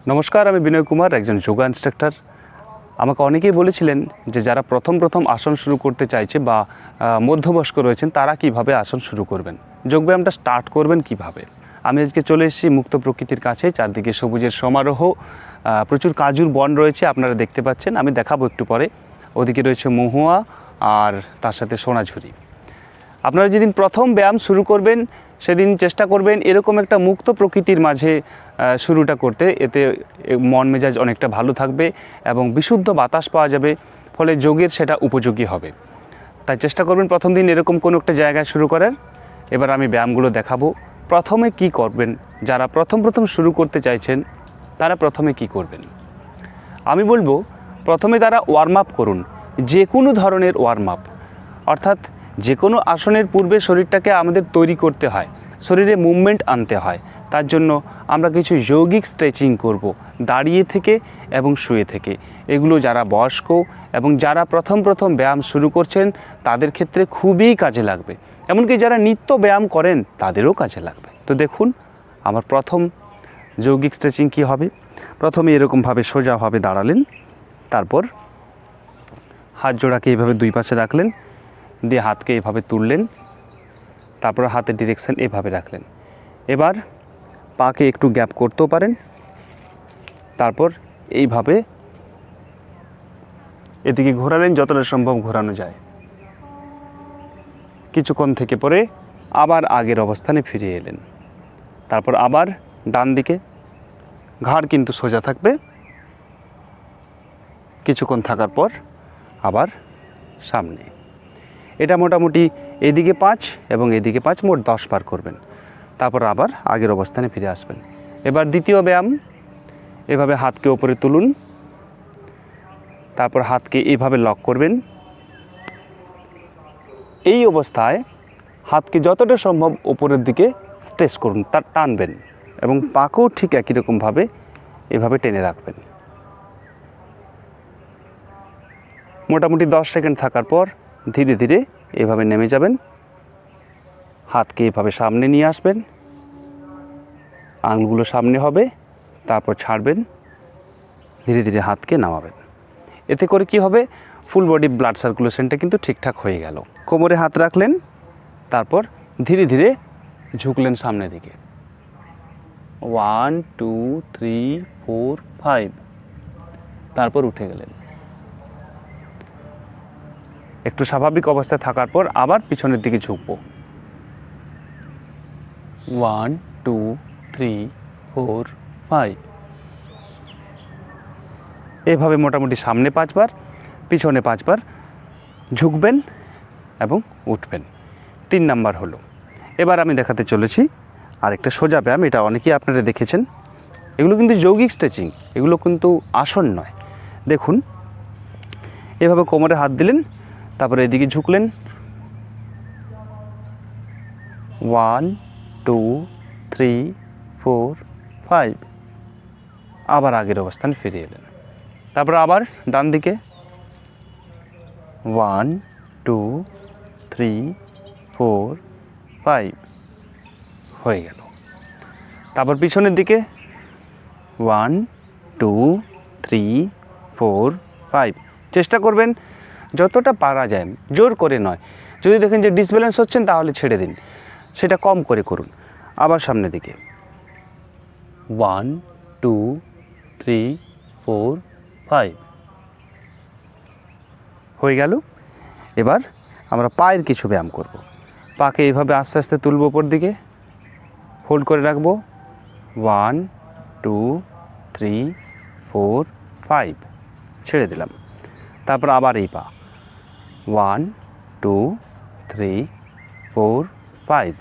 নমস্কার, আমি বিনয় কুমার, একজন যোগা ইনস্ট্রাক্টর। আমাকে অনেকেই বলেছিলেন যে যারা প্রথম আসন শুরু করতে চাইছে বা মধ্যবয়স্ক রয়েছেন তারা কিভাবে আসন শুরু করবেন, যোগব্যায়ামটা স্টার্ট করবেন কিভাবে। আমি আজকে চলে এসেছি মুক্ত প্রকৃতির কাছে, চারদিকে সবুজের সমারোহ, প্রচুর কাজুর বন রয়েছে, আপনারা দেখতে পাচ্ছেন। আমি দেখাবো একটু পরে। ওদিকে রয়েছে মহুয়া আর তার সাথে সোনাঝুরি। আপনারা যেদিন প্রথম ব্যায়াম শুরু করবেন সেদিন চেষ্টা করবেন এরকম একটা মুক্ত প্রকৃতির মাঝে শুরুটা করতে। এতে মন মেজাজ অনেকটা ভালো থাকবে এবং বিশুদ্ধ বাতাস পাওয়া যাবে, ফলে যোগের সেটা উপযোগী হবে। তাই চেষ্টা করবেন প্রথম দিন এরকম কোনো একটা জায়গায় শুরু করার। এবার আমি ব্যায়ামগুলো দেখাবো। প্রথমে কি করবেন, যারা প্রথম শুরু করতে চাইছেন তারা প্রথমে কি করবেন আমি বলবো, প্রথমে তারা ওয়ার্ম আপ করুন, যে কোনো ধরনের ওয়ার্ম আপ। অর্থাৎ যে কোনো আসনের পূর্বে শরীরটাকে আমাদের তৈরি করতে হয়, শরীরে মুভমেন্ট আনতে হয়। তার জন্য আমরা কিছু যৌগিক স্ট্রেচিং করব, দাঁড়িয়ে থেকে এবং শুয়ে থেকে। এগুলো যারা বয়স্ক এবং যারা প্রথম ব্যায়াম শুরু করছেন তাদের ক্ষেত্রে খুবই কাজে লাগবে। এমনকি যারা নিত্য ব্যায়াম করেন তাদেরও কাজে লাগবে। তো দেখুন আমার প্রথম যৌগিক স্ট্রেচিং কী হবে। প্রথমে এরকমভাবে সোজাভাবে দাঁড়ালেন, তারপর হাত জোড়াকে এইভাবে দুই পাশে রাখলেন, দিয়ে হাতকে এভাবে তুললেন, তারপর হাতের ডিরেকশন এভাবে রাখলেন। এবার পাকে একটু গ্যাপ করতেও পারেন, তারপর এইভাবে এদিকে ঘোরালেন, যতটা সম্ভব ঘোরানো যায়। কিছুক্ষণ থেকে পরে আবার আগের অবস্থানে ফিরে এলেন, তারপর আবার ডান দিকে, ঘাড় কিন্তু সোজা থাকবে। কিছুক্ষণ থাকার পর আবার সামনে। এটা মোটামুটি এদিকে 5 এবং এদিকে 5, মোট 10 বার করবেন। তারপর আবার আগের অবস্থানে ফিরে আসবেন। এবার দ্বিতীয় ব্যায়াম, এভাবে হাতকে ওপরে তুলুন, তারপর হাতকে এইভাবে লক করবেন। এই অবস্থায় হাতকে যতটা সম্ভব ওপরের দিকে স্ট্রেচ করুন, তার টানবেন এবং পাকেও ঠিক একই রকমভাবে এভাবে টেনে রাখবেন। মোটামুটি 10 সেকেন্ড থাকার পর ধীরে ধীরে এভাবে নেমে যাবেন। হাতকে এভাবে সামনে নিয়ে আসবেন, আঙুলগুলো সামনে হবে, তারপর ছাড়বেন, ধীরে ধীরে হাতকে নামাবেন। এতে করে কি হবে, ফুল বডি ব্লাড সার্কুলেশনটা কিন্তু ঠিকঠাক হয়ে গেল। কোমরে হাত রাখলেন, তারপর ধীরে ধীরে ঝুঁকলেন সামনের দিকে। 1 2 3 4 5, তারপর উঠে গেলেন। একটু স্বাভাবিক অবস্থায় থাকার পর আবার পিছনের দিকে ঝুঁকবো। 1 2 3 4 5, এভাবে মোটামুটি সামনে 5 বার, পিছনে 5 বার ঝুঁকবেন এবং উঠবেন। 3 নাম্বার হলো। এবার আমি দেখাতে চলেছি আরেকটা সোজা ব্যায়াম। এটা অনেকেই আপনারা দেখেছেন। এগুলো কিন্তু যৌগিক স্ট্রেচিং, এগুলো কিন্তু আসন নয়। দেখুন এভাবে কোমরে হাত দিলেন, তারপরে এদিকে ঝুঁকলেন। 1 2 3 4 5, আবার আগের অবস্থানে ফিরে এলেন। তারপর আবার ডান দিকে 1 2 3 4 5, হয়ে গেল। তারপর পিছনের দিকে 1 2 3 4 5। চেষ্টা করবেন যতটা পারা যায়, জোর করে নয়। যদি দেখেন যে ডিসব্যালেন্স হচ্ছেন তাহলে ছেড়ে দিন, সেটা কম করে করুন। আবার সামনের দিকে 1 2 3 4 5, হয়ে গেল। এবার আমরা পায়ের কিছু ব্যায়াম করব। পাকে এইভাবে আস্তে আস্তে তুলব, ওপর দিকে হোল্ড করে রাখবো। 1 2 3 4 5, ছেড়ে দিলাম। তারপর আবার এই পা 1 2 3 4 5,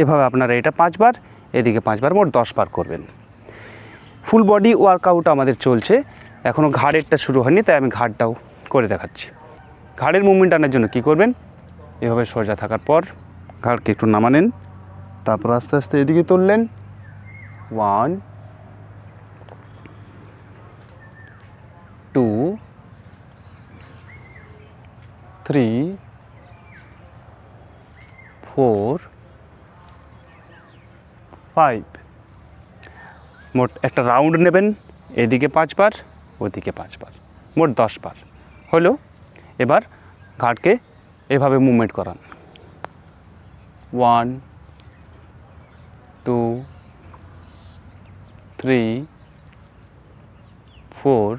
এভাবে আপনারা এটা 5 বার, এদিকে 5 বার, মোট 10 বার করবেন। ফুল বডি ওয়ার্কআউট আমাদের চলছে, এখনও ঘাড়েরটা শুরু হয়নি, তাই আমি ঘাড়টাও করে দেখাচ্ছি। ঘাড়ের মুভমেন্ট আনার জন্য কি করবেন, এভাবে সোজা থাকার পর ঘাড়কে একটু নামানেন, তারপর আস্তে আস্তে এদিকে তুললেন। 1 2 3 4 5, মোট একটা রাউন্ড নেবেন, এদিকে 5 বার, ওদিকে 5 বার, মোট 10 বার হলো। এবার ঘাটকে এভাবে মুভমেন্ট করান। 1 2 3 4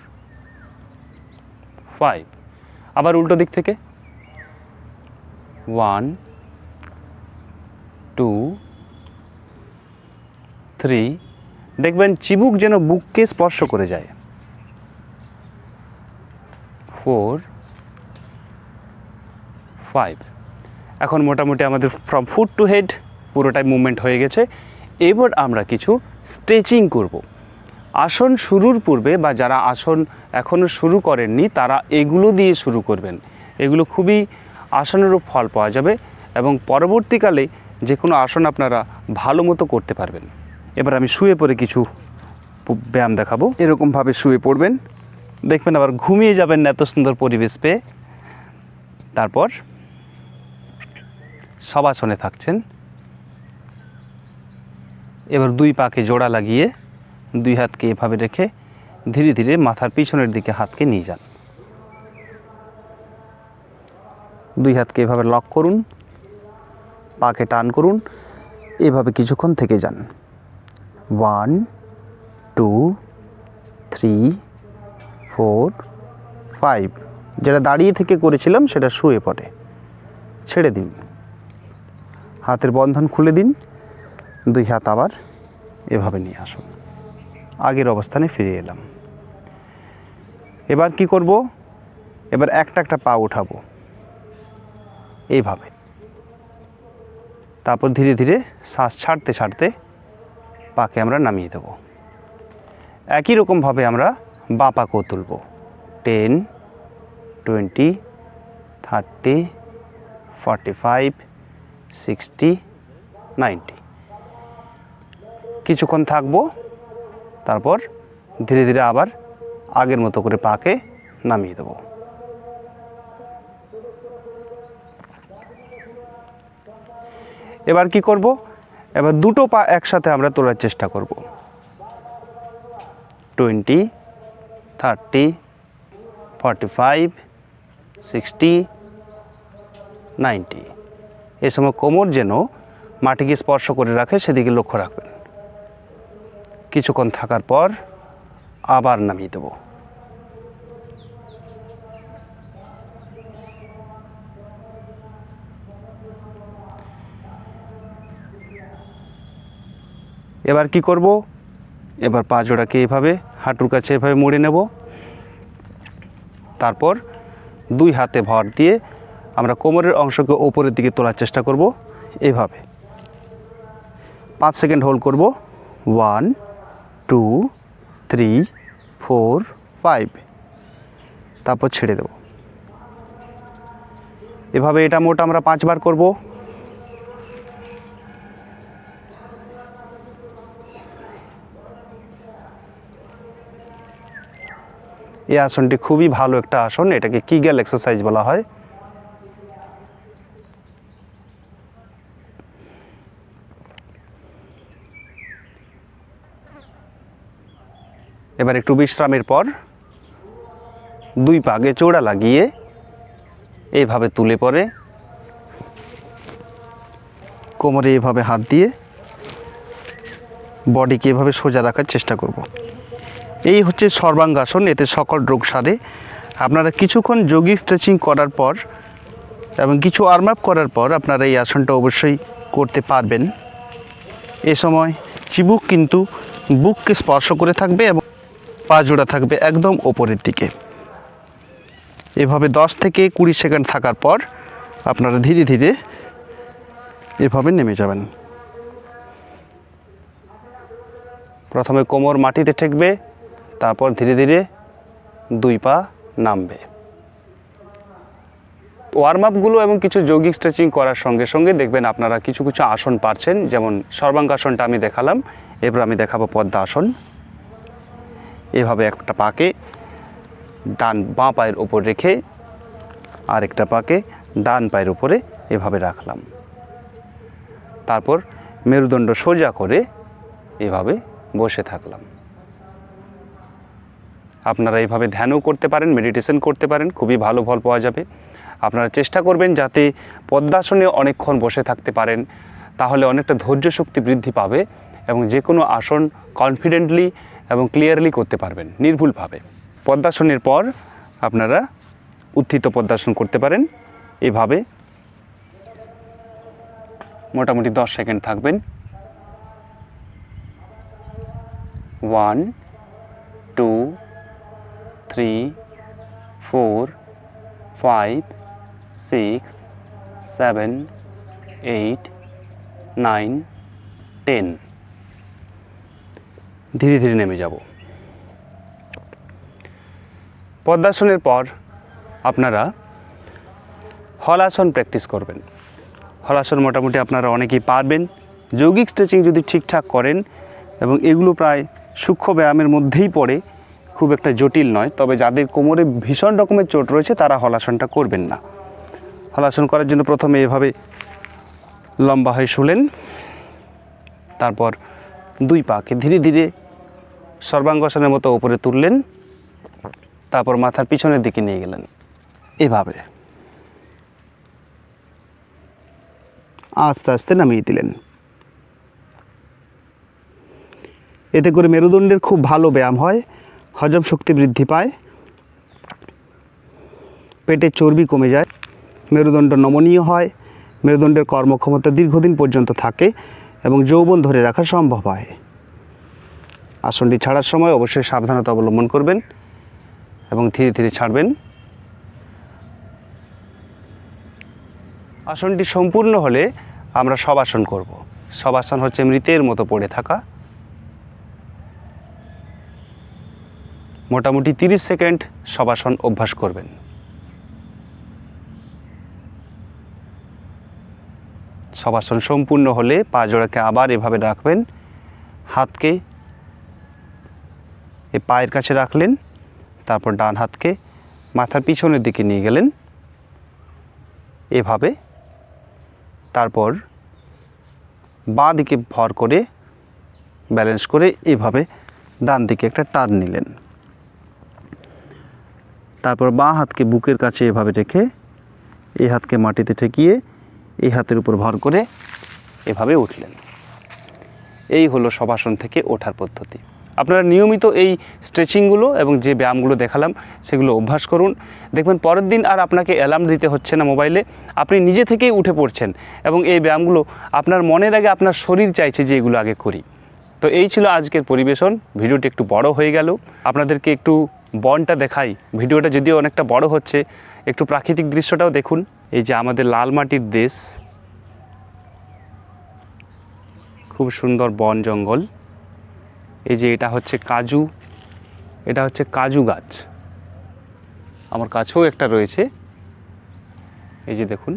5। আবার উল্টো দিক থেকে 1 2 3। দেখবেন চিবুক যেন বুককে স্পর্শ করে যায়। 4 5। এখন মোটামুটি আমাদের ফ্রম ফুট টু হেড পুরোটাই মুভমেন্ট হয়ে গেছে। এবার আমরা কিছু স্ট্রেচিং করব। আসন শুরুর পূর্বে বা যারা আসন এখনও শুরু করেননি তারা এগুলো দিয়ে শুরু করবেন। এগুলো খুবই আসনেরও ফল পাওয়া যাবে এবং পরবর্তীকালে যে কোনো আসন আপনারা ভালো মতো করতে পারবেন। এবার আমি শুয়ে পড়ে কিছু ব্যায়াম দেখাবো। এরকমভাবে শুয়ে পড়বেন, দেখবেন আবার ঘুমিয়ে যাবেন না এত সুন্দর পরিবেশ পেয়ে। তারপর শবাসনে থাকছেন। এবার 2 পাকে জোড়া লাগিয়ে 2 হাতকে এভাবে রেখে ধীরে ধীরে মাথার পিছনের দিকে হাতকে নিয়ে যান। 2 হাতকে এভাবে লক করুন, পাকে টান করুন, এভাবে কিছুক্ষণ থেকে যান। 1 2 3 4 5। যেটা দাঁড়িয়ে থেকে করেছিলাম সেটা শুয়ে পড়ে ছেড়ে দিন, হাতের বন্ধন খুলে দিন, 2 হাত আবার এভাবে নিয়ে আসুন, আগের অবস্থানে ফিরে এলাম। এবার কি করব? এবার একটা একটা পা উঠাবো এইভাবে। তারপর ধীরে ধীরে শ্বাস ছাড়তে ছাড়তে পাকে আমরা নামিয়ে দেব। একই রকমভাবে আমরা বাঁ পাকেও তুলব। 10 20 30 45 60 90। কিছুক্ষণ থাকবো, তারপর ধীরে ধীরে আবার আগের মতো করে পাকে নামিয়ে দেব। এবার কি করব? এবার দুটো পা একসাথে আমরা তোলার চেষ্টা করব। 20 30 45 60 90। এ সময় কোমর যেন মাটিকে স্পর্শ করে রাখে সেদিকে লক্ষ্য রাখবেন। কিছুক্ষণ থাকার পর আবার নামিয়ে দেব। এবার কি করব? এবার পা জোড়াকে এভাবে হাঁটুর কাছে এভাবে মুড়ে নেব। তারপর 2 হাতে ভর দিয়ে আমরা কোমরের অংশকে ওপরের দিকে তোলার চেষ্টা করব এভাবে। 5 সেকেন্ড হোল্ড করব। 1 2 3 4 5। তারপর ছেড়ে দেব। এভাবে এটা মোট আমরা 5 বার করব। এই আসনটি খুবই ভালো একটা আসন, এটাকে কিগেল এক্সারসাইজ বলা হয়। এবার একটু বিশ্রামের পর 2 পাকে চোড়া লাগিয়ে এইভাবে তুলে পরে কোমরে এভাবে হাত দিয়ে বডিকে এভাবে সোজা রাখার চেষ্টা করব। এই হচ্ছে সর্বাঙ্গাসন, এতে সকল রোগ সারে। আপনারা কিছুক্ষণ যোগী স্ট্রেচিং করার পর এবং কিছু আর্ম আপ করার পর আপনারা এই আসনটা অবশ্যই করতে পারবেন। এ সময় চিবুক কিন্তু বুককে স্পর্শ করে থাকবে এবং পা জোড়া থাকবে একদম ওপরের দিকে। এভাবে 10 থেকে 20 সেকেন্ড থাকার পর আপনারা ধীরে ধীরে এভাবে নেমে যাবেন। প্রথমে কোমর মাটিতে ঠেকবে, তারপর ধীরে ধীরে 2 পা নামবে। ওয়ার্ম আপগুলো এবং কিছু যৌগিক স্ট্রেচিং করার সঙ্গে সঙ্গে দেখবেন আপনারা কিছু কিছু আসন পারছেন। যেমন সর্বাঙ্গাসনটা আমি দেখালাম, এবার আমি দেখাবো পদ্মা আসন। এভাবে একটা পাকে বাঁ পায়ের ওপর রেখে আরেকটা পাকে ডান পায়ের উপরে এভাবে রাখলাম। তারপর মেরুদণ্ড সোজা করে এভাবে বসে থাকলাম। আপনারা এইভাবে ধ্যানও করতে পারেন, মেডিটেশন করতে পারেন, খুবই ভালো ফল পাওয়া যাবে। আপনারা চেষ্টা করবেন যাতে পদ্মাসনে অনেকক্ষণ বসে থাকতে পারেন, তাহলে অনেকটা ধৈর্য শক্তি বৃদ্ধি পাবে এবং যে কোনো আসন কনফিডেন্টলি এবং ক্লিয়ারলি করতে পারবেন নির্ভুলভাবে। পদ্মাসনের পর আপনারা উত্থিত পদ্মাসন করতে পারেন। এভাবে মোটামুটি 10 সেকেন্ড থাকবেন। 1 2 3 4 5 6 7 8 9 10। ধীরে ধীরে নেমে যাব। পদ্মাসনের পর আপনারা হলাসন প্র্যাকটিস করবেন। হলাসন মোটামুটি আপনারা অনেকেই পারবেন। যৌগিক স্ট্রেচিং যদি ঠিকঠাক করেন এবং এগুলো প্রায় সূক্ষ্ম ব্যায়ামের মধ্যেই পড়ে, খুব একটা জটিল নয়। তবে যাদের কোমরে ভীষণ রকমের চোট রয়েছে তারা হলাসনটা করবেন না। হলাসন করার জন্য প্রথমে এভাবে লম্বা হয়ে শুলেন, তারপর দুই পাকে ধীরে ধীরে সর্বাঙ্গাসনের মতো উপরে তুললেন, তারপর মাথার পিছনের দিকে নিয়ে গেলেন। এভাবে আস্তে আস্তে নামিয়ে দিলেন। এতে করে মেরুদণ্ডের খুব ভালো ব্যায়াম হয়, হজম শক্তি বৃদ্ধি পায়, পেটের চর্বি কমে যায়, মেরুদণ্ড নমনীয় হয়, মেরুদণ্ডের কর্মক্ষমতা দীর্ঘদিন পর্যন্ত থাকে এবং যৌবন ধরে রাখা সম্ভব হয়। আসনটি ছাড়ার সময় অবশ্যই সাবধানতা অবলম্বন করবেন এবং ধীরে ধীরে ছাড়বেন। আসনটি সম্পূর্ণ হলে আমরা শবাসন করব। শবাসন হচ্ছে মৃতের মতো পড়ে থাকা। মোটামুটি 30 সেকেন্ড শবাসন অভ্যাস করবেন। শবাসন সম্পূর্ণ হলে পা জোড়াকে আবার এভাবে রাখবেন, হাতকে এই পায়ের কাছে রাখলেন, তারপর ডান হাতকে মাথার পিছনের দিকে নিয়ে গেলেন এভাবে, তারপর বাঁ দিকে ভর করে ব্যালেন্স করে এভাবে ডান দিকে একটা টান নিলেন, তারপর বাঁ হাতকে বুকের কাছে এভাবে রেখে এই হাতকে মাটিতে ঠেকিয়ে এই হাতের উপর ভর করে এভাবে উঠলেন। এই হলো শবাসন থেকে ওঠার পদ্ধতি। আপনারা নিয়মিত এই স্ট্রেচিংগুলো এবং যে ব্যায়ামগুলো দেখালাম সেগুলো অভ্যাস করুন। দেখবেন পরের দিন আর আপনাকে অ্যালার্ম দিতে হচ্ছে না মোবাইলে, আপনি নিজে থেকেই উঠে পড়ছেন এবং এই ব্যায়ামগুলো আপনার মনের আগে আপনার শরীর চাইছে যে এগুলো আগে করি। তো এই ছিল আজকের পরিবেশন। ভিডিওটি একটু বড় হয়ে গেল, আপনাদেরকে একটু বনটা দেখাই। ভিডিওটা যদিও অনেকটা বড় হচ্ছে, একটু প্রাকৃতিক দৃশ্যটাও দেখুন। এই যে আমাদের লাল মাটির দেশ, খুব সুন্দর বন জঙ্গল। এই যে এটা হচ্ছে কাজু, এটা হচ্ছে কাজু গাছ, আমার কাছেও একটা রয়েছে। এই যে দেখুন,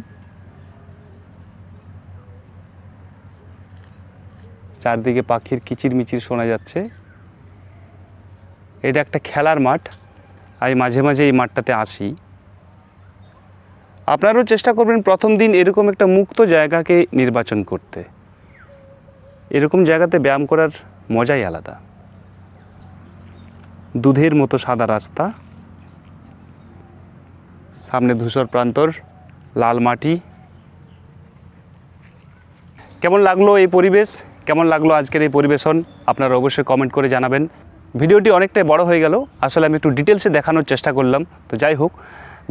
চারদিকে পাখির কিচিরমিচির শোনা যাচ্ছে। এটা একটা খেলার মাঠ, আমি মাঝে মাঝে এই মাঠটাতে আসি। আপনারাও চেষ্টা করবেন প্রথম দিন এরকম একটা মুক্ত জায়গাকে নির্বাচন করতে। এরকম জায়গাতে ব্যায়াম করার মজাই আলাদা। দুধের মতো সাদা রাস্তা, সামনে ধূসর প্রান্তর, লাল মাটি। কেমন লাগলো এই পরিবেশ, কেমন লাগলো আজকের এই পরিবেশন, আপনারা অবশ্যই কমেন্ট করে জানাবেন। ভিডিওটি অনেকটাই বড় হয়ে গেল, আসলে আমি একটু ডিটেলসে দেখানোর চেষ্টা করলাম। তো যাই হোক,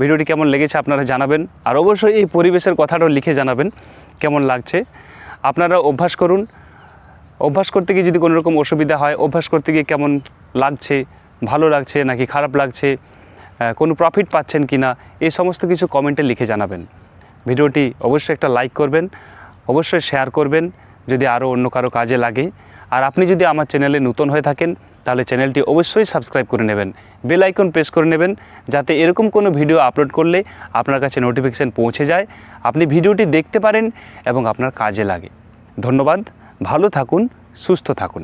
ভিডিওটি কেমন লেগেছে আপনারা জানাবেন, আর অবশ্যই এই পরিবেশের কথাটাও লিখে জানাবেন কেমন লাগছে। আপনারা অভ্যাস করুন, অভ্যাস করতে গিয়ে যদি কোনো রকম অসুবিধা হয়, অভ্যাস করতে গিয়ে কেমন লাগছে, ভালো লাগছে নাকি খারাপ লাগছে, কোনো প্রফিট পাচ্ছেন কি না, এই সমস্ত কিছু কমেন্টে লিখে জানাবেন। ভিডিওটি অবশ্যই একটা লাইক করবেন, অবশ্যই শেয়ার করবেন যদি আরও অন্য কারো কাজে লাগে। আর আপনি যদি আমার চ্যানেলে নতুন হয়ে থাকেন তাহলে চ্যানেলটি অবশ্যই সাবস্ক্রাইব করে নেবেন, বেল আইকন প্রেস করে নেবেন, যাতে এরকম কোনো ভিডিও আপলোড করলে আপনার কাছে নোটিফিকেশান পৌঁছে যায়, আপনি ভিডিওটি দেখতে পারেন এবং আপনার কাজে লাগে। ধন্যবাদ, ভালো থাকুন, সুস্থ থাকুন।